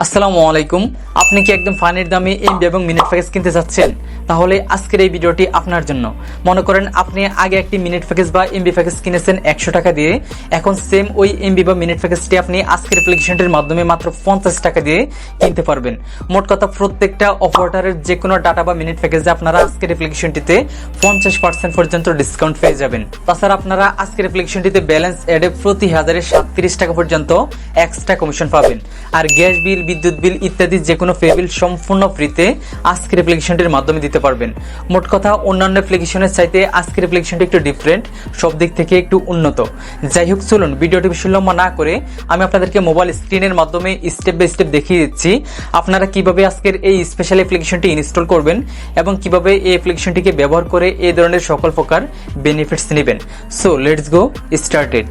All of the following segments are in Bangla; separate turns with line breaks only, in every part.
আসসালামু আলাইকুম। আপনি কি একদম ফানির দামে এমবি এবং মিনিট প্যাকেজ কিনতে চাচ্ছেন? তাহলে আজকের এই ভিডিওটি আপনার জন্য। মনে করেন আপনি আগে একটি মিনিট প্যাকেজ বা এমবি প্যাকেজ কিনেছেন 100 টাকা দিয়ে, এখন সেম ওই এমবি বা মিনিট প্যাকেজটি আপনি আজকের অ্যাপ্লিকেশনটির মাধ্যমে মাত্র 50 টাকা দিয়ে কিনতে পারবেন। মোট কথা প্রত্যেকটা অপারেটরের যে কোনো ডাটা বা মিনিট প্যাকেজে আপনারা আজকের অ্যাপ্লিকেশনটিতে 50% পর্যন্ত ডিসকাউন্ট পেয়ে যাবেন। তাছাড়া আপনারা আজকের অ্যাপ্লিকেশনটিতে ব্যালেন্স অ্যাডে প্রতি 1037 টাকা পর্যন্ত এক্সট্রা কমিশন পাবেন। আর গ্যাস বিল, বিদ্যুৎ বিল ইত্যাদি যে কোনো পে বিল সম্পূর্ণ ফ্রিতে আজকের অ্যাপ্লিকেশনটির মাধ্যমে দিতে পারবেন। মোট কথা অন্যান্য অ্যাপ্লিকেশনের চাইতে আজকের অ্যাপ্লিকেশনটি একটু ডিফারেন্ট, সব দিক থেকে একটু উন্নত। যাই হোক, চলুন ভিডিওটি বেশি লম্বা না করে আমি আপনাদেরকে মোবাইল স্ক্রিনের মাধ্যমে স্টেপ বাই স্টেপ দেখিয়ে দিচ্ছি আপনারা কিভাবে আজকের এই স্পেশাল অ্যাপ্লিকেশনটি ইনস্টল করবেন এবং কিভাবে এই অ্যাপ্লিকেশনটিকে ব্যবহার করে এই ধরনের সকল প্রকার বেনিফিটস নেবেন। So let's go started.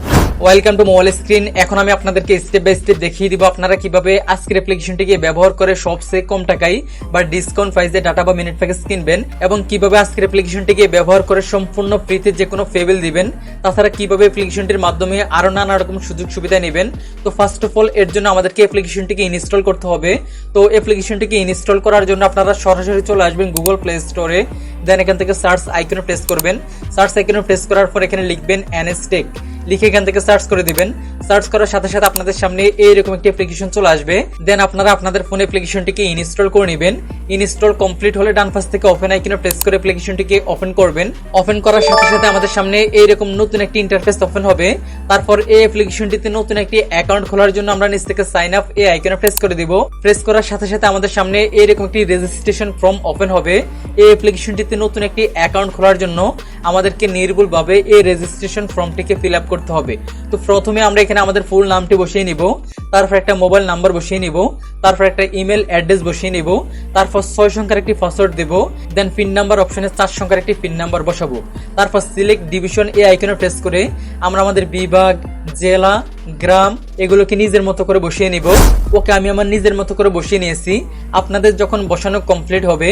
Welcome to mobile screen. এখন আমি আপনাদেরকে স্টেপ বাই স্টেপ দেখিয়ে দিব আপনারা কিভাবে আজকের অ্যাপ্লিকেশনটিকে ব্যবহার করে সবচেয়ে কম টাকায় বা ডিসকাউন্ট প্রাইসে ডাটা বা মিনিট প্যাকেজ কিনবেন এবং কিভাবে আজকের অ্যাপ্লিকেশনটিকে ব্যবহার করে সম্পূর্ণ ফ্রিতে যে কোনো ফেবিল দিবেন। তাছাড়া কিভাবে অ্যাপ্লিকেশনটির মাধ্যমে আরো নানা রকম সুযোগ সুবিধা নেবেন। তো ফার্স্ট অফ অল এর জন্য আমাদেরকে অ্যাপ্লিকেশনটিকে ইনস্টল করতে হবে। তো অ্যাপ্লিকেশনটিকে ইনস্টল করার জন্য আপনারা সরাসরি চলে আসবেন গুগল প্লে স্টোরে। দেন এখান থেকে সার্চ আইকনে প্রেস করবেন। সার্চ আইকনে প্রেস করার পর এখানে লিখবেন NSTech, লিখে এখান থেকে সার্চ করে দিবেন। সার্চ করার সাথে সাথে আপনাদের সামনে এইরকম একটি অ্যাপ্লিকেশন চলে আসবে। দেন আপনারা আপনাদের ফোনে অ্যাপ্লিকেশনটিকে ইনস্টল করে নেবেন। ইনস্টল কমপ্লিট হলে ডান পাশ থেকে ওপেন আইকনে প্রেস করে অ্যাপ্লিকেশনটিকে ওপেন করবেন। ওপেন করার সাথে সাথে আমাদের সামনে এইরকম নতুন একটি ইন্টারফেস ওপেন হবে। তারপর এই অ্যাপ্লিকেশনটিতে নতুন একটি অ্যাকাউন্ট খোলার জন্য আমরা নিচ থেকে সাইন আপ এই আইকনে প্রেস করে দিব। প্রেস করার সাথে সাথে আমাদের সামনে এইরকম একটি রেজিস্ট্রেশন ফর্ম ওপেন হবে। এই অ্যাপ্লিকেশনটিতে নতুন একটি অ্যাকাউন্ট খোলার জন্য আমাদেরকে নির্ভুলভাবে এই রেজিস্ট্রেশন ফর্মটিকে ফিল আপ করতে হবে। তো প্রথমে আমরা এখানে আমাদের ফুল নামটি বসিয়ে নিব, তারপর একটা মোবাইল নাম্বার বসিয়ে নিব, তারপর একটা ইমেল অ্যাড্রেস বসিয়ে নিব, তারপর 6 সংখ্যার একটি পাসওয়ার্ড দেব। দেন পিন নাম্বার অপশনে 4 সংখ্যার একটি পিন নাম্বার বসাবো। তারপর সিলেক্ট ডিভিশন এই আইকনে প্রেস করে আমরা আমাদের বিভাগ, জেলা, গ্রাম এগুলোকে নিজের মতো করে বসিয়ে নিব। ওকে, আমি আমার নিজের মতো করে বসিয়ে নিয়েছি। আপনাদের যখন বসানো কমপ্লিট হবে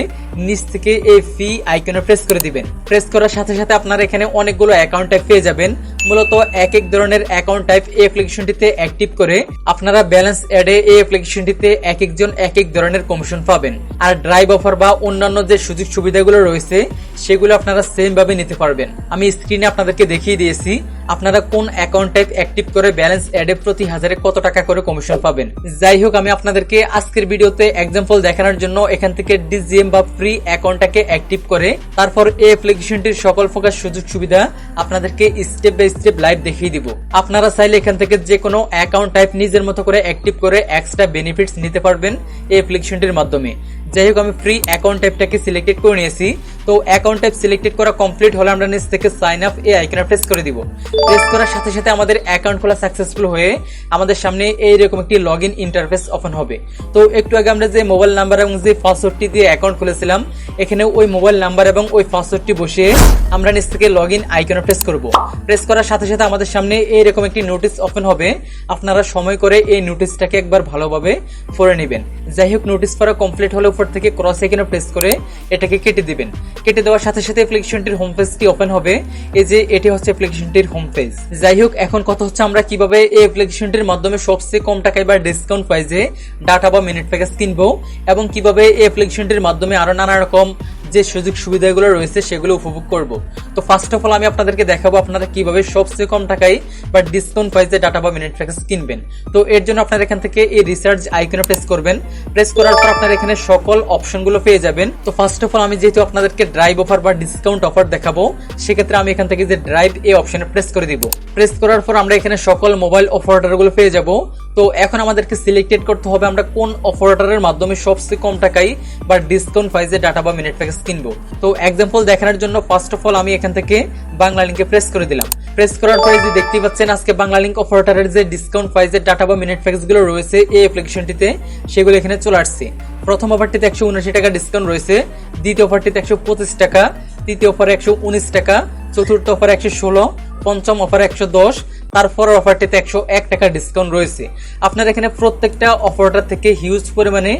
নিচ থেকে এই ফি আইকনে প্রেস করে দিবেন। প্রেস করার সাথে সাথে আপনারা এখানে অনেকগুলো অ্যাকাউন্ট টাইপ পেয়ে যাবেন। মূলত এক এক ধরনের অ্যাকাউন্ট টাইপ এই অ্যাপ্লিকেশনটিতে অ্যাক্টিভ করে আপনারা ব্যালেন্স অ্যাডে এই অ্যাপ্লিকেশনটিতে এক একজন এক এক ধরনের কমিশন পাবেন। আর ড্রাইভ অফার বা অন্যান্য যে সুযোগ সুবিধাগুলো রয়েছে সেগুলো আপনারা সেম ভাবে নিতে পারবেন। আমি স্ক্রিনে আপনাদেরকে দেখিয়ে দিয়েছি আপনারা কোন অ্যাকাউন্ট টাইপ অ্যাক্টিভ করে ব্যালেন্স অ্যাডে প্রতি হাজারে কত টাকা করে কমিশন পাবেন। যাই হোক, আমি আপনাদেরকে আজকের ভিডিওতে এক্সাম্পল দেখানোর জন্য এখান থেকে ডিজিএম বা ফ্রি অ্যাকাউন্টটাকে অ্যাক্টিভ করে তারপর এই অ্যাপ্লিকেশনটির সকল প্রকার সুযোগ সুবিধা আপনাদেরকে স্টেপ বাই স্টেপ লাইভ দেখিয়ে দিব। আপনারা চাইলে এখান থেকে যে কোনো অ্যাকাউন্ট টাইপ নিজের মতো করে অ্যাক্টিভ করে এক্সট্রা বেনিফিটস নিতে পারবেন এই অ্যাপ্লিকেশনটির মাধ্যমে। যাই হোক, আমি ফ্রি অ্যাকাউন্ট টাইপটাকে সিলেক্টেড করে নিয়েছি। তো অ্যাকাউন্ট টাইপ সিলেক্টেড করা কমপ্লিট হলে আমরা নিচ থেকে সাইন আপ এই আইকনে প্রেস করে দিব। প্রেস করার সাথে সাথে আমাদের অ্যাকাউন্ট খোলা সাকসেসফুল হয়ে আমাদের সামনে এইরকম একটি লগ ইন ইন্টারফেস ওপেন হবে। তো একটু আগে আমরা যে মোবাইল নাম্বার এবং যে পাসওয়ার্ডটি দিয়ে অ্যাকাউন্ট খুলেছিলাম এখানে ওই মোবাইল নাম্বার এবং ওই পাসওয়ার্ডটি বসিয়ে আমরা নিচ থেকে লগ ইন আইকনে প্রেস করব। প্রেস করার সাথে সাথে আমাদের সামনে এইরকম একটি নোটিশ ওপেন হবে। আপনারা সময় করে এই নোটিশটাকে একবার ভালোভাবে পড়ে নেবেন। যাই হোক, নোটিশ পড়া কমপ্লিট হলে উপর থেকে ক্রস আইকনে প্রেস করে এটাকে কেটে দিবেন। কেটে দেওয়ার সাথে সাথে অ্যাপ্লিকেশনটির হোম পেজটি ওপেন হবে। এই যে এটি হচ্ছে অ্যাপ্লিকেশনটির হোম পেজ। যাই হোক, এখন কথা হচ্ছে আমরা কিভাবে এই অ্যাপ্লিকেশনটির মাধ্যমে সবচেয়ে কম টাকায় বা ডিসকাউন্ট প্রাইসে ডাটা বা মিনিট প্যাকেজ কিনবো এবং কিভাবে এই অ্যাপ্লিকেশনটির মাধ্যমে আরো নানা রকম যে সুযোগ সুবিধাগুলো রয়েছে সেগুলো উপভোগ করব। তো ফার্স্ট অফ অল আমি আপনাদেরকে দেখাবো আপনারা কিভাবে সবচেয়ে কম টাকায় বা ডিসকাউন্ট প্রাইসে ডাটা বা মিনিট প্যাকেজ কিনবেন। তো এর জন্য আপনারা এখান থেকে এই রিসার্চ আইকনে প্রেস করবেন। প্রেস করার পর আপনারা এখানে সকল অপশনগুলো পেয়ে যাবেন। তো ফার্স্ট অফ অল আমি যেহেতু আপনাদেরকে ড্রাইভ অফার বা ডিসকাউন্ট অফার দেখাবো সেক্ষেত্রে আমি এখান থেকে যে ড্রাইভ এই অপশনে প্রেস করে দিব। প্রেস করার পর আমরা এখানে সকল মোবাইল অপারেটরগুলো পেয়ে যাব। তো এখন আমাদেরকে সিলেক্টেড করতে হবে আমরা কোন অপারেটরের মাধ্যমে সবচেয়ে কম টাকায় বা ডিসকাউন্ট প্রাইসে ডাটা বা মিনিট প্যাকেজ কিনবো। তো এক্সাম্পল দেখানোর জন্য ফার্স্ট অফ অল আমি এখান থেকে বাংলা লিংকে প্রেস করে দিলাম। প্রেস করার পরে যে দেখতে পাচ্ছেন আজকে বাংলা লিংক অপারেটরের যে ডিসকাউন্ট প্রাইসে ডাটা বা মিনিট প্যাকেজ গুলো রয়েছে এই অ্যাপ্লিকেশনটিতে সেগুলো এখানে চলে আসছে। প্রথম অফারটিতে 179 টাকা ডিসকাউন্ট রয়েছে, দ্বিতীয় অফারটিতে 125 টাকা, তৃতীয় অফারে 119 টাকা, চতুর্থ অফারে 116, পঞ্চম অফারে 110, তারপরের অফারটিতে 101 টাকা ডিসকাউন্ট রয়েছে। আপনারা এখানে প্রত্যেকটা অপারেটর থেকে হিউজ পরিমাণে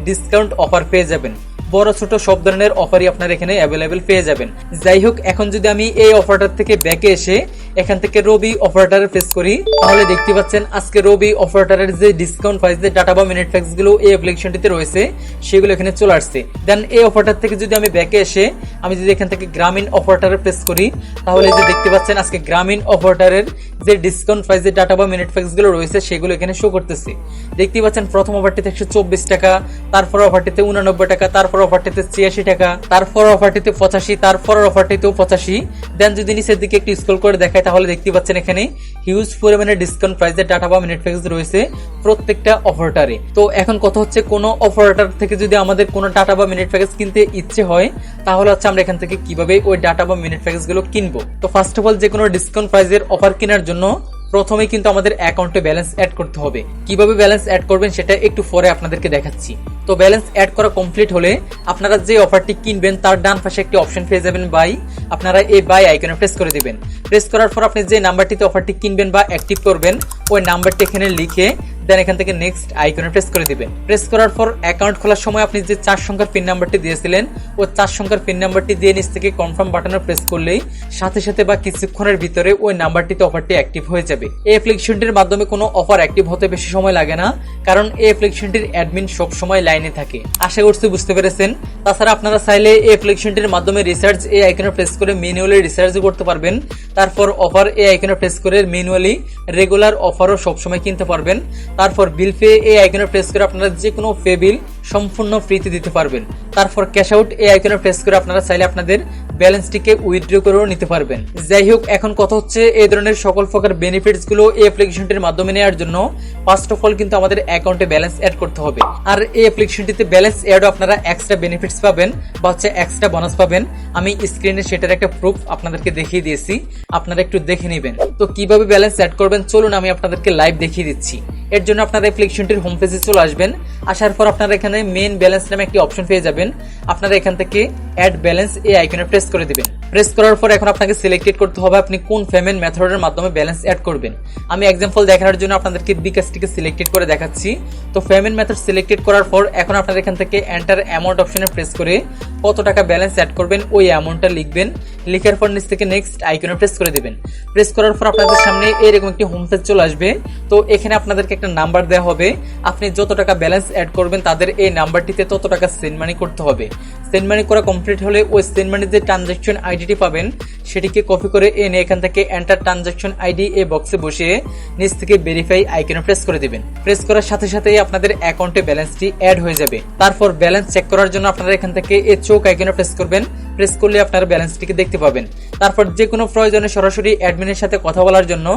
ডিসকাউন্ট অফার পেয়ে যাবেন। বড় ছোট সব ধরনের অফারই আপনারা এখানে অ্যাভেলেবেল পেয়ে যাবেন। যাই হোক, এখন যদি আমি এই অফারটার থেকে ব্যাকে এসে এখান থেকে রবি অপারেটরে প্রেস করি, তাহলে দেখতে পাচ্ছেন আজকে রবি অপারেটরের যে ডিসকাউন্ট প্রাইস যে ডাটা বা মিনিট ফ্যাক্স গুলো এই অ্যাপ্লিকেশনটিতে রয়েছে সেগুলো এখানে চলে আসছে। দেন এই অপারেটর থেকে যদি আমি ব্যাকে এসে আমি যদি এখান থেকে গ্রামীণ অপারেটরে প্রেস করি, তাহলে যে দেখতে পাচ্ছেন আজকে গ্রামীণ অপারেটরের যে ডিসকাউন্ট প্রাইস যে ডাটা বা মিনিট ফ্যাক্স গুলো রয়েছে সেগুলো এখানে শো করতেছে। দেখতে পাচ্ছেন প্রথম অফারটিতে 124 টাকা, তারপর অফারটিতে 89 টাকা, তারপর অফারটিতে 86 টাকা, তারপর অফারটিতে 85, তারপর অফারটিতেও 85। দেন যদি নিচের দিকে একটু স্ক্রল করে দেখায় তাহলে দেখতে পাচ্ছেন এখানে হিউজ পরিমাণে ডিসকাউন্ট প্রাইসের ডাটা বা মিনিট ফ্যাক্স রয়েছে প্রত্যেকটা অপারেটরে। তো এখন কথা হচ্ছে কোনো অপারেটর থেকে যদি আমাদের কোনো ডাটা বা মিনিট ফ্যাক্স কিনতে ইচ্ছে হয় তাহলে হচ্ছে আমরা এখান থেকে কিভাবে ওই ডাটা বা মিনিট ফ্যাক্স গুলো কিনবো। তো ফার্স্ট অফ অল যে কোনো ডিসকাউন্ট প্রাইসের অফার কেনার জন্য প্রথমেই কিন্তু আমাদের অ্যাকাউন্টে ব্যালেন্স অ্যাড করতে হবে। কিভাবে ব্যালেন্স অ্যাড করবেন সেটা একটু পরে আপনাদেরকে দেখাচ্ছি। তো ব্যালেন্স অ্যাড করা কমপ্লিট হলে আপনারা যে অফারটি কিনবেন তার ডান পাশে একটি অপশন পেয়ে যাবেন বাই। আপনারা এই বাই আইকনে প্রেস করে দিবেন। প্রেস করার পর আপনি যে নাম্বারটিতে অফারটি কিনবেন বা অ্যাক্টিভ করবেন ওই নাম্বারটি এখানে লিখে দেন এখান থেকে নেক্সট আইকনে প্রেস করে দিবেন। প্রেস করার পর অ্যাকাউন্ট খোলার সময় আপনি যে 4 সংখ্যার পিন নাম্বারটি দিয়েছিলেন ও 4 সংখ্যার পিন নাম্বারটি দিয়ে নিচ থেকে কনফার্ম বাটনে প্রেস করলেই সাথে সাথে বা কিছুক্ষণের ভিতরে ওই নাম্বারটিতে অফারটি অ্যাক্টিভ হয়ে যাবে। এই অ্যাপ্লিকেশনটির মাধ্যমে কোনো অফার অ্যাক্টিভ হতে বেশি সময় লাগে না, কারণ এই অ্যাপ্লিকেশনটির অ্যাডমিন সব সময় লাইনে থাকে। আশা করছি বুঝতে পেরেছেন। তাছাড়া আপনারা চাইলে এই অ্যাপ্লিকেশনটির মাধ্যমে রিসার্চ এই আইকনে প্রেস করে ম্যানুয়ালি রিসার্চ করতে পারবেন। তারপর অফার এই আইকনে প্রেস করে ম্যানুয়ালি রেগুলার অফারও সবসময় কিনতে পারবেন। তারপর বিল পে এই আইকনে প্রেস করে আপনারা যে কোনো পে বিল সম্পূর্ণ ফ্রিতে দিতে পারবেন। তারপর ক্যাশ আউট এই আইকনে প্রেস করে আপনারা চাইলে আপনাদের ব্যালেন্সটিকে উইথড্র করেও নিতে পারবেন। যাই হোক, এখন কথা হচ্ছে এই ধরনের সকল প্রকার বেনিফিটস গুলো এই অ্যাপ্লিকেশনটির মাধ্যমে নেওয়ার জন্য ফার্স্ট অফ অল কিন্তু আমাদের অ্যাকাউন্টে ব্যালেন্স অ্যাড করতে হবে। আর এই অ্যাপ্লিকেশনটিতে ব্যালেন্স অ্যাডও আপনারা এক্সট্রা বেনিফিটস পাবেন বা হচ্ছে এক্সট্রা বোনাস পাবেন। আমি স্ক্রিনে সেটার একটা প্রুফ আপনাদেরকে দেখিয়ে দিয়েছি, আপনারা একটু দেখে নেবেন। তো কিভাবে ব্যালেন্স অ্যাড করবেন চলুন আমি আপনাদেরকে লাইভ দেখিয়ে দিচ্ছি। এর জন্য আপনারা অ্যাপ্লিকেশনটির হোম পেজে চলে আসবেন। আসার পর আপনারা এখানে মেইন ব্যালেন্স নামে একটি অপশন পেয়ে যাবেন। আপনারা এখান থেকে অ্যাড ব্যালেন্স এই আইকনে প্রেস করে দিবেন। প্রেস করার পর এখন আপনাকে সিলেক্টেড করতে হবে আপনি কোন পেমেন্ট মেথডের মাধ্যমে ব্যালেন্স অ্যাড করবেন। আমি এক্সাম্পল দেখানোর জন্য আপনাদেরকে বিকাশটিকে সিলেক্টেড করে দেখাচ্ছি। তো পেমেন্ট মেথড সিলেক্টেড করার পর এখন আপনারা এখান থেকে এন্টার অ্যামাউন্ট অপশনে প্রেস করে কত টাকা ব্যালেন্স অ্যাড করবেন ওই অ্যামাউন্টটা লিখবেন। লিখার পর নিচ থেকে নেক্সট আইকনে প্রেস করে দিবেন। প্রেস করার পর আপনাদের সামনে এরকম একটি হোম পেজ চলে আসবে। তো এখানে আপনাদেরকে একটা নাম্বার দেওয়া হবে, আপনি যত টাকা ব্যালেন্স অ্যাড করবেন তাদের এই নাম্বারটিতে তত টাকা সেন্ড মানি করতে হবে। সেন্ড মানি করা কমপ্লিট হলে ওই সেন্ড মানির যে ট্রানজাকশন আইডিটি পাবেন সেটিকে কপি করে এনে এখান থেকে এন্টার ট্রানজাকশন আইডি এই বক্সে বসিয়ে নিচ থেকে ভেরিফাই আইকনে প্রেস করে দিবেন। প্রেস করার সাথে সাথেই আপনাদের অ্যাকাউন্টে ব্যালেন্সটি অ্যাড হয়ে যাবে। তারপর ব্যালেন্স চেক করার জন্য আপনারা এখান থেকে এই চোখ আইকনে প্রেস করবেন। প্রেস করলে আপনারা ব্যালেন্সটিকে দেখতে পাবেন। তারপর যে কোনো প্রয়োজনে সরাসরি অ্যাডমিনের সাথে কথা বলার জন্য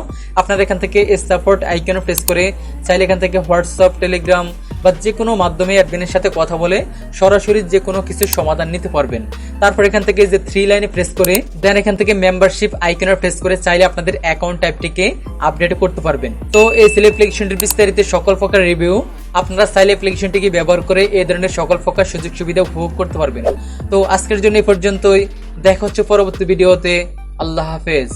আপনারা এখান থেকে সাপোর্ট আইকনে প্রেস করে চাইলে এখান থেকে হোয়াটসঅ্যাপ, টেলিগ্রাম বা যে কোনো মাধ্যমে অ্যাডমিনের সাথে কথা বলে সরাসরি যে কোনো কিছুর সমাধান নিতে পারবেন। তারপর এখান থেকে যে 3 লাইনে প্রেস করে দেন এখান থেকে মেম্বারশিপ আইকনে প্রেস করে চাইলে আপনাদের অ্যাকাউন্ট টাইপটিকে আপডেট করতে পারবেন। তো এই অ্যাপ্লিকেশনটির বিস্তারিত সকল প্রকার রিভিউ আপনারা চাইলে অ্যাপ্লিকেশনটিকে ব্যবহার করে এই ধরনের সকল প্রকার সুযোগ সুবিধা উপভোগ করতে পারবেন। তো আজকের জন্য এই পর্যন্তই, দেখা হচ্ছে পরবর্তী ভিডিওতে। আল্লাহ হাফেজ।